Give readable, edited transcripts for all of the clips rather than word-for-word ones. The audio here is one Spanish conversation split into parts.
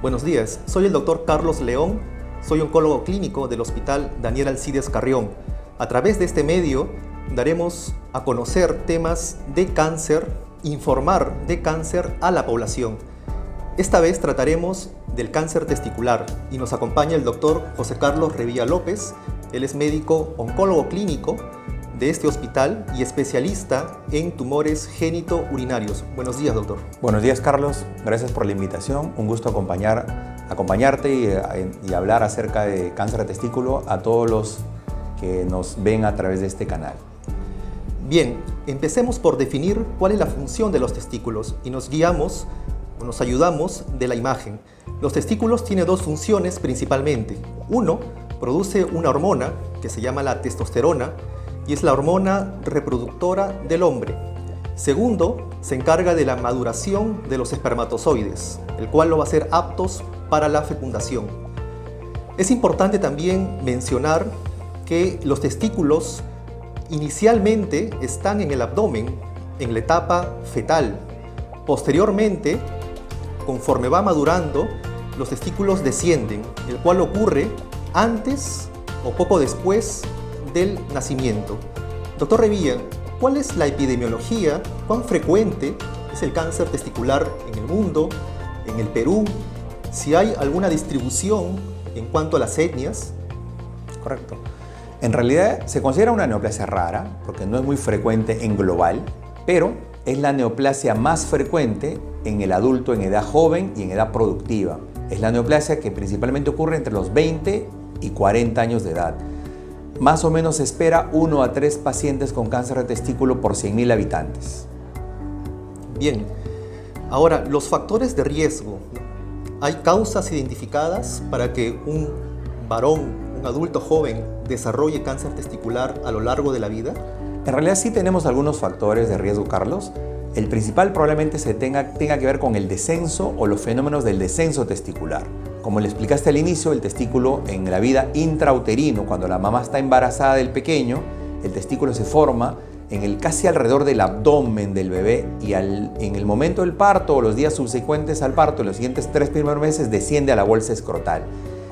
Buenos días, soy el doctor Carlos León, soy oncólogo clínico del Hospital Daniel Alcides Carrión. A través de este medio daremos a conocer temas de cáncer, informar de cáncer a la población. Esta vez trataremos del cáncer testicular y nos acompaña el doctor José Carlos Revilla López. Él es médico oncólogo clínico de este hospital y especialista en tumores génito-urinarios. Buenos días, doctor. Buenos días, Carlos. Gracias por la invitación. Un gusto acompañarte y hablar acerca de cáncer de testículo a todos los que nos ven a través de este canal. Bien, empecemos por definir cuál es la función de los testículos y nos ayudamos de la imagen. Los testículos tienen dos funciones principalmente. Uno, produce una hormona que se llama la testosterona y es la hormona reproductora del hombre. Segundo, se encarga de la maduración de los espermatozoides, el cual lo va a hacer aptos para la fecundación. Es importante también mencionar que los testículos inicialmente están en el abdomen, en la etapa fetal. Posteriormente, conforme va madurando, los testículos descienden, el cual ocurre antes o poco después del nacimiento. Doctor Revilla, ¿cuál es la epidemiología? ¿Cuán frecuente es el cáncer testicular en el mundo, en el Perú? Si hay alguna distribución en cuanto a las etnias. Correcto. En realidad se considera una neoplasia rara porque no es muy frecuente en global, pero es la neoplasia más frecuente en el adulto en edad joven y en edad productiva. Es la neoplasia que principalmente ocurre entre los 20 y 40 años de edad. Más o menos se espera 1 a 3 pacientes con cáncer de testículo por 100.000 habitantes. Bien, ahora los factores de riesgo. ¿Hay causas identificadas para que un varón, un adulto joven, desarrolle cáncer testicular a lo largo de la vida? En realidad sí tenemos algunos factores de riesgo, Carlos. El principal probablemente tenga que ver con el descenso o los fenómenos del descenso testicular. Como le explicaste al inicio, el testículo en la vida intrauterino, cuando la mamá está embarazada del pequeño, el testículo se forma casi alrededor del abdomen del bebé y en el momento del parto o los días subsecuentes al parto, los siguientes 3 primeros meses, desciende a la bolsa escrotal.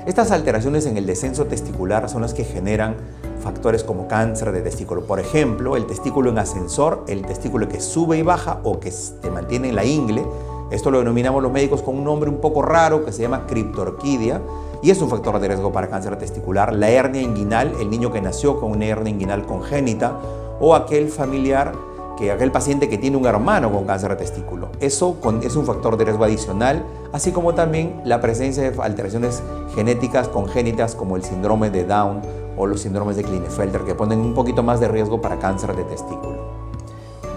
Estas alteraciones en el descenso testicular son las que generan factores como cáncer de testículo. Por ejemplo, el testículo en ascensor, el testículo que sube y baja o que se mantiene en la ingle. Esto lo denominamos los médicos con un nombre un poco raro que se llama criptorquidia y es un factor de riesgo para cáncer testicular. La hernia inguinal, el niño que nació con una hernia inguinal congénita o aquel paciente que tiene un hermano con cáncer de testículo. Eso es un factor de riesgo adicional, así como también la presencia de alteraciones genéticas congénitas como el síndrome de Down o los síndromes de Klinefelter que ponen un poquito más de riesgo para cáncer de testículo.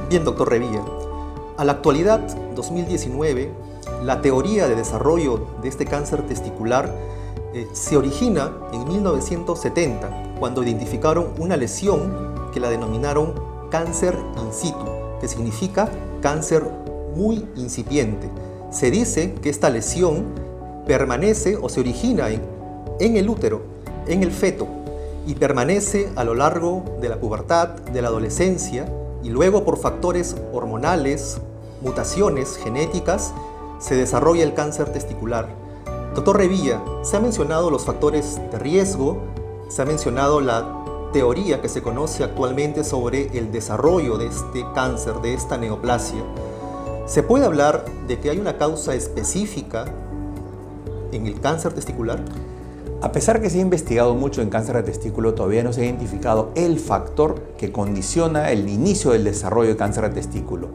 Bien, doctor Revilla. A la actualidad, 2019, la teoría de desarrollo de este cáncer testicular se origina en 1970, cuando identificaron una lesión que la denominaron cáncer in situ, que significa cáncer muy incipiente. Se dice que esta lesión permanece o se origina en el útero, en el feto, y permanece a lo largo de la pubertad, de la adolescencia, y luego por factores hormonales, mutaciones genéticas, se desarrolla el cáncer testicular. Doctor Revilla, se han mencionado los factores de riesgo, se ha mencionado la teoría que se conoce actualmente sobre el desarrollo de este cáncer, de esta neoplasia. ¿Se puede hablar de que hay una causa específica en el cáncer testicular? A pesar que se ha investigado mucho en cáncer de testículo, todavía no se ha identificado el factor que condiciona el inicio del desarrollo de cáncer de testículo.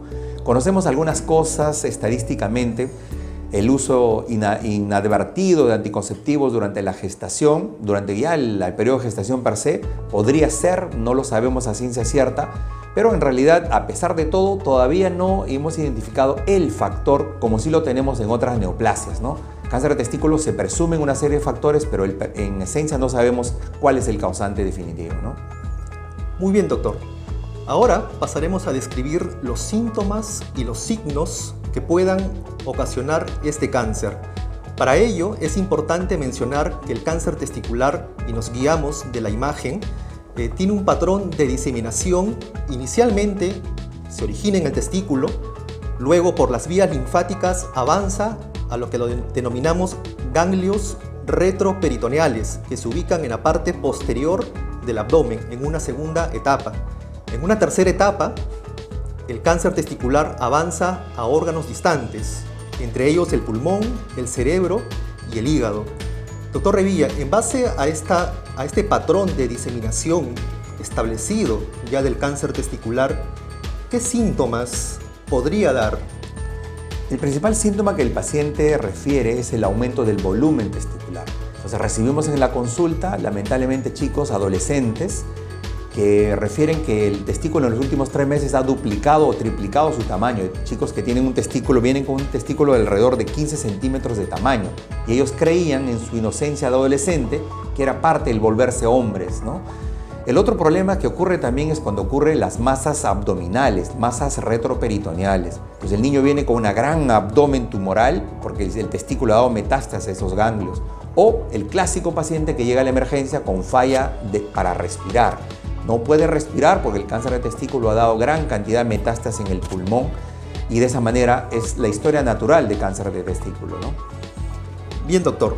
Conocemos algunas cosas estadísticamente, el uso inadvertido de anticonceptivos durante la gestación, durante ya el periodo de gestación per se, podría ser, no lo sabemos a ciencia cierta, pero en realidad, a pesar de todo, todavía no hemos identificado el factor como sí lo tenemos en otras neoplasias, ¿no? Cáncer de testículo se presumen una serie de factores, pero en esencia no sabemos cuál es el causante definitivo, ¿no? Muy bien, doctor. Ahora pasaremos a describir los síntomas y los signos que puedan ocasionar este cáncer. Para ello es importante mencionar que el cáncer testicular, y nos guiamos de la imagen, tiene un patrón de diseminación. Inicialmente se origina en el testículo, luego por las vías linfáticas avanza a lo que lo denominamos ganglios retroperitoneales, que se ubican en la parte posterior del abdomen, en una segunda etapa. En una tercera etapa, el cáncer testicular avanza a órganos distantes, entre ellos el pulmón, el cerebro y el hígado. Doctor Revilla, en base a este patrón de diseminación establecido ya del cáncer testicular, ¿qué síntomas podría dar? El principal síntoma que el paciente refiere es el aumento del volumen testicular. Entonces recibimos en la consulta, lamentablemente, chicos, adolescentes, que refieren que el testículo en los últimos 3 meses ha duplicado o triplicado su tamaño. Chicos que tienen un testículo, vienen con un testículo de alrededor de 15 centímetros de tamaño. Y ellos creían en su inocencia de adolescente que era parte del volverse hombres, ¿no? El otro problema que ocurre también es cuando ocurren las masas abdominales, masas retroperitoneales. Pues el niño viene con una gran abdomen tumoral porque el testículo ha dado metástasis a esos ganglios. O el clásico paciente que llega a la emergencia con falla para respirar. No puede respirar porque el cáncer de testículo ha dado gran cantidad de metástasis en el pulmón y de esa manera es la historia natural de cáncer de testículo, ¿no? Bien, doctor.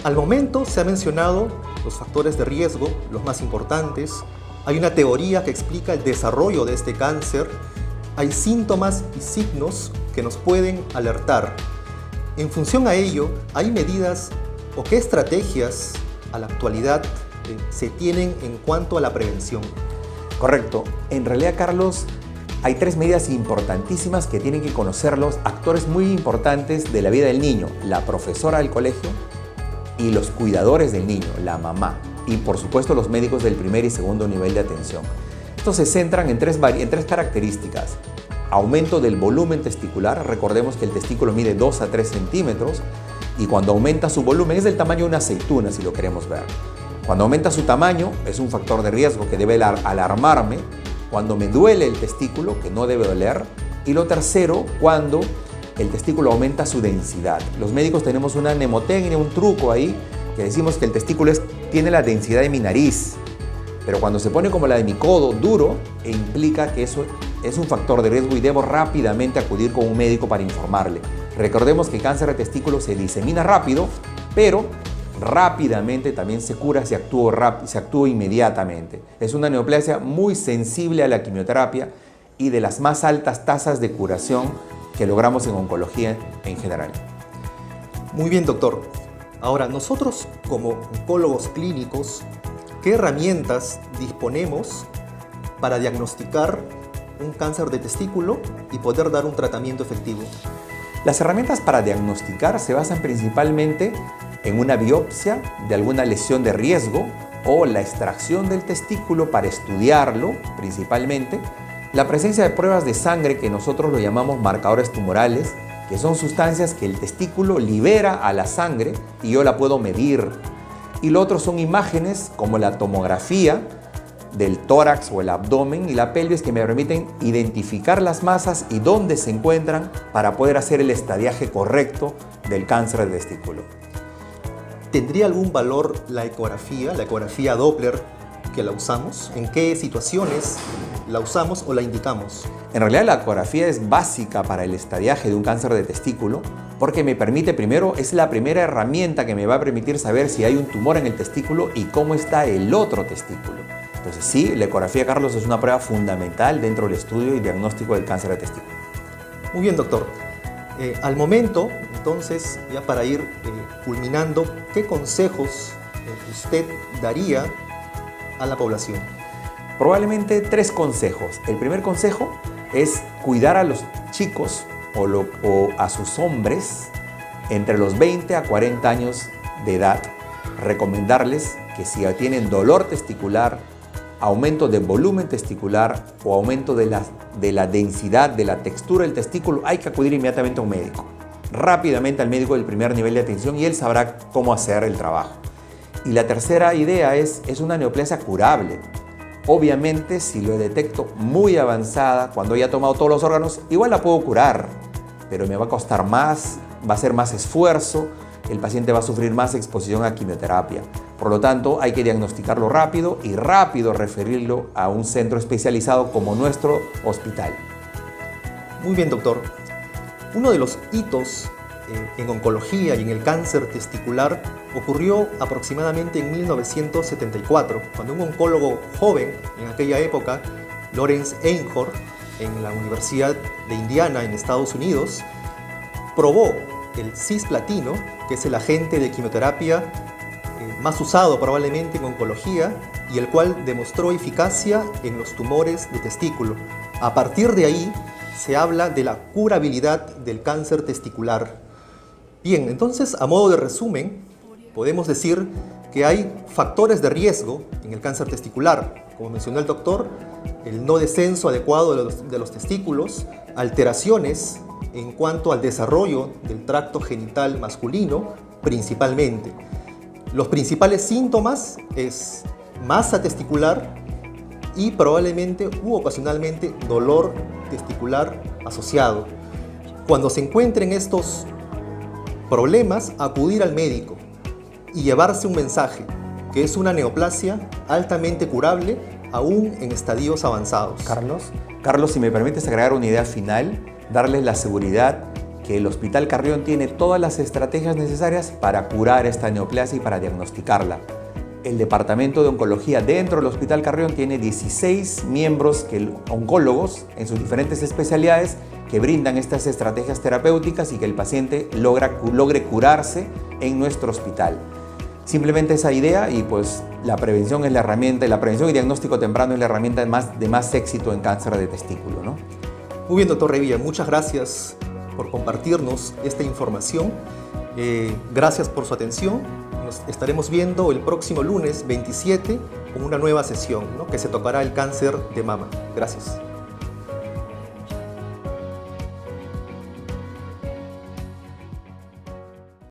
Al momento se han mencionado los factores de riesgo, los más importantes. Hay una teoría que explica el desarrollo de este cáncer. Hay síntomas y signos que nos pueden alertar. En función a ello, ¿hay medidas o qué estrategias a la actualidad se tienen en cuanto a la prevención? Correcto. En realidad, Carlos, hay 3 medidas importantísimas que tienen que conocer los actores muy importantes de la vida del niño: la profesora del colegio y los cuidadores del niño, la mamá, y por supuesto los médicos del primer y segundo nivel de atención. Estos se centran en tres características: aumento del volumen testicular. Recordemos que el testículo mide 2 a 3 centímetros y cuando aumenta su volumen es del tamaño de una aceituna, si lo queremos ver. Cuando aumenta su tamaño es un factor de riesgo que debe alarmarme. Cuando me duele el testículo, que no debe doler. Y lo tercero, cuando el testículo aumenta su densidad. Los médicos tenemos una mnemotecnia, un truco ahí, que decimos que el testículo tiene la densidad de mi nariz. Pero cuando se pone como la de mi codo, duro, implica que eso es un factor de riesgo y debo rápidamente acudir con un médico para informarle. Recordemos que el cáncer de testículo se disemina rápido, pero rápidamente también se cura si actúa inmediatamente. Es una neoplasia muy sensible a la quimioterapia y de las más altas tasas de curación que logramos en oncología en general. Muy bien, doctor. Ahora, nosotros como oncólogos clínicos, ¿qué herramientas disponemos para diagnosticar un cáncer de testículo y poder dar un tratamiento efectivo? Las herramientas para diagnosticar se basan principalmente en una biopsia de alguna lesión de riesgo o la extracción del testículo para estudiarlo principalmente, la presencia de pruebas de sangre que nosotros lo llamamos marcadores tumorales, que son sustancias que el testículo libera a la sangre y yo la puedo medir. Y lo otro son imágenes como la tomografía del tórax o el abdomen y la pelvis que me permiten identificar las masas y dónde se encuentran para poder hacer el estadiaje correcto del cáncer de testículo. ¿Tendría algún valor la ecografía Doppler que la usamos? ¿En qué situaciones la usamos o la indicamos? En realidad la ecografía es básica para el estadiaje de un cáncer de testículo porque me permite es la primera herramienta que me va a permitir saber si hay un tumor en el testículo y cómo está el otro testículo. Entonces sí, la ecografía, Carlos, es una prueba fundamental dentro del estudio y diagnóstico del cáncer de testículo. Muy bien, doctor. Al momento, entonces, ya para ir culminando, ¿qué consejos usted daría a la población? Probablemente 3 consejos. El primer consejo es cuidar a los chicos o a sus hombres entre los 20 a 40 años de edad. Recomendarles que si tienen dolor testicular, aumento de volumen testicular o aumento de la densidad, de la textura del testículo, hay que acudir inmediatamente a un médico. Rápidamente al médico del primer nivel de atención y él sabrá cómo hacer el trabajo. Y la tercera idea es una neoplasia curable. Obviamente, si lo detecto muy avanzada, cuando haya tomado todos los órganos, igual la puedo curar, pero me va a costar más, va a ser más esfuerzo, el paciente va a sufrir más exposición a quimioterapia. Por lo tanto, hay que diagnosticarlo rápido y rápido referirlo a un centro especializado como nuestro hospital. Muy bien, doctor. Uno de los hitos en oncología y en el cáncer testicular ocurrió aproximadamente en 1974, cuando un oncólogo joven en aquella época, Lawrence Einhorn, en la Universidad de Indiana en Estados Unidos, probó el cisplatino, que es el agente de quimioterapia más usado probablemente en oncología y el cual demostró eficacia en los tumores de testículo. A partir de ahí se habla de la curabilidad del cáncer testicular. Bien, entonces, a modo de resumen, podemos decir que hay factores de riesgo en el cáncer testicular. Como mencionó el doctor, el no descenso adecuado de los testículos, alteraciones en cuanto al desarrollo del tracto genital masculino, principalmente. Los principales síntomas es masa testicular y probablemente u ocasionalmente dolor testicular asociado. Cuando se encuentren estos problemas, acudir al médico y llevarse un mensaje, que es una neoplasia altamente curable aún en estadios avanzados. Carlos, si me permites agregar una idea final, darles la seguridad que el Hospital Carrión tiene todas las estrategias necesarias para curar esta neoplasia y para diagnosticarla. El departamento de oncología dentro del Hospital Carrión tiene 16 miembros oncólogos en sus diferentes especialidades que brindan estas estrategias terapéuticas y que el paciente logre curarse en nuestro hospital. Simplemente esa idea y pues la prevención es la herramienta, y la prevención y diagnóstico temprano es la herramienta de más éxito en cáncer de testículo, ¿no? Muy bien, doctor Revilla, muchas gracias por compartirnos esta información. Gracias por su atención. Nos estaremos viendo el próximo lunes 27 con una nueva sesión, ¿no?, que se tocará el cáncer de mama. Gracias.